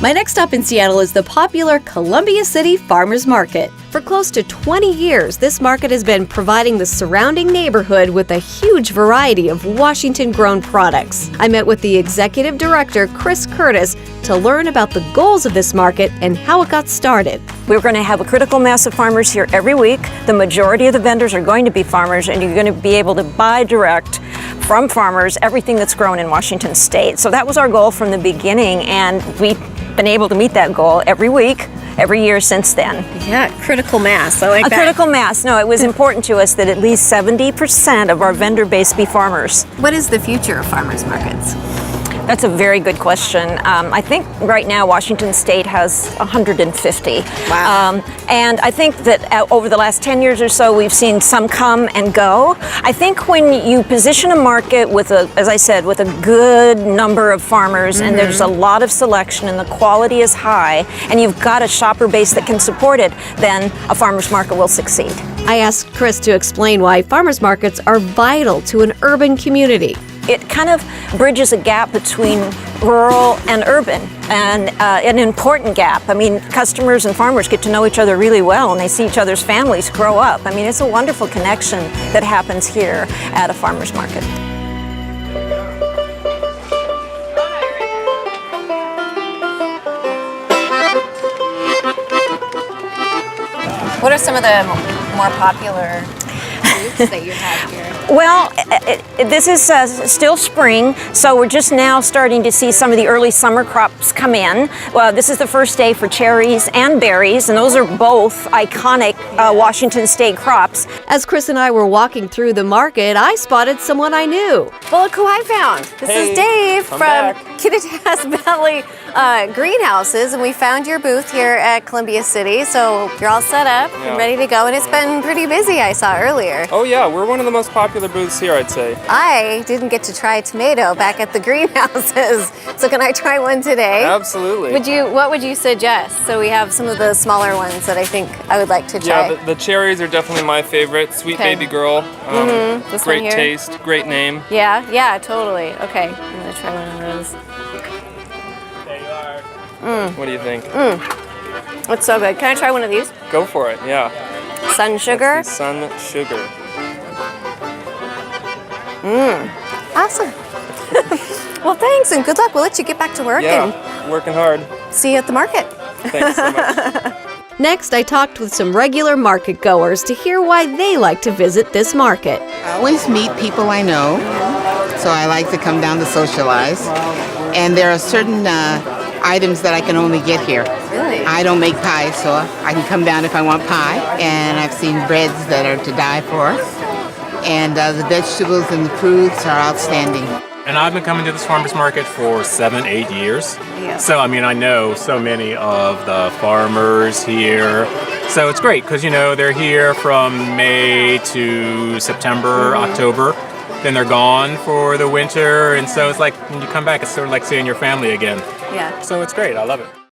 My next stop in Seattle is the popular Columbia City Farmers Market. For close to 20 years, this market has been providing the surrounding neighborhood with a huge variety of Washington-grown products. I met with the executive director, Chris Curtis, to learn about the goals of this market and how it got started. We're going to have a critical mass of farmers here every week. The majority of the vendors are going to be farmers, and you're going to be able to buy direct from farmers everything that's grown in Washington State. So that was our goal from the beginning, and we've been able to meet that goal every week, every year since then. Yeah, critical mass. I like that. A critical mass. No, it was important to us that at least 70% of our vendor base be farmers. What is the future of farmers markets? That's a very good question. I think right now Washington State has 150. Wow. And I think that over the last 10 years or so, we've seen some come and go. I think when you position a market with as I said, with a good number of farmers, and there's a lot of selection and the quality is high, and you've got a shopper base that can support it, then a farmer's market will succeed. I asked Chris to explain why farmers markets are vital to an urban community. It kind of bridges a gap between rural and urban, and an important gap. I mean, customers and farmers get to know each other really well, and they see each other's families grow up. I mean, it's a wonderful connection that happens here at a farmer's market. What are some of the more popular foods that you have here? Well, this is still spring, so we're just now starting to see some of the early summer crops come in. Well, this is the first day for cherries and berries, and those are both iconic Washington State crops. As Chris and I were walking through the market, I spotted someone I knew. Well, look who I found. This is Dave from Kittitas Valley Greenhouses, and we found your booth here at Columbia City, so you're all set up and ready to go, and it's been pretty busy, I saw earlier. Oh yeah, we're one of the most popular booths here, I'd say. I didn't get to try a tomato back at the greenhouses, so can I try one today? Absolutely. What would you suggest? So we have some of the smaller ones that I think I would like to try. Yeah, the cherries are definitely my favorite. Sweet baby girl. This great one here? taste, great name. Yeah, totally. Okay, I'm gonna try one of those. There you are. What do you think? It's so good. Can I try one of these? Go for it, yeah. Sun sugar? Sun sugar. Awesome. Well, thanks and good luck. We'll let you get back to work and working hard. see you at the market. Thanks so much. Next, I talked with some regular market goers to hear why they like to visit this market. I always meet people I know, so I like to come down to socialize. And there are certain items that I can only get here. Really? I don't make pies, so I can come down if I want pie. And I've seen breads that are to die for. And the vegetables and the fruits are outstanding. And I've been coming to this farmers market for 7-8 years. Yeah. So, I mean, I know so many of the farmers here. So it's great because, you know, they're here from May to September, October. Then they're gone for the winter. And so it's like when you come back, it's sort of like seeing your family again. Yeah. So it's great. I love it.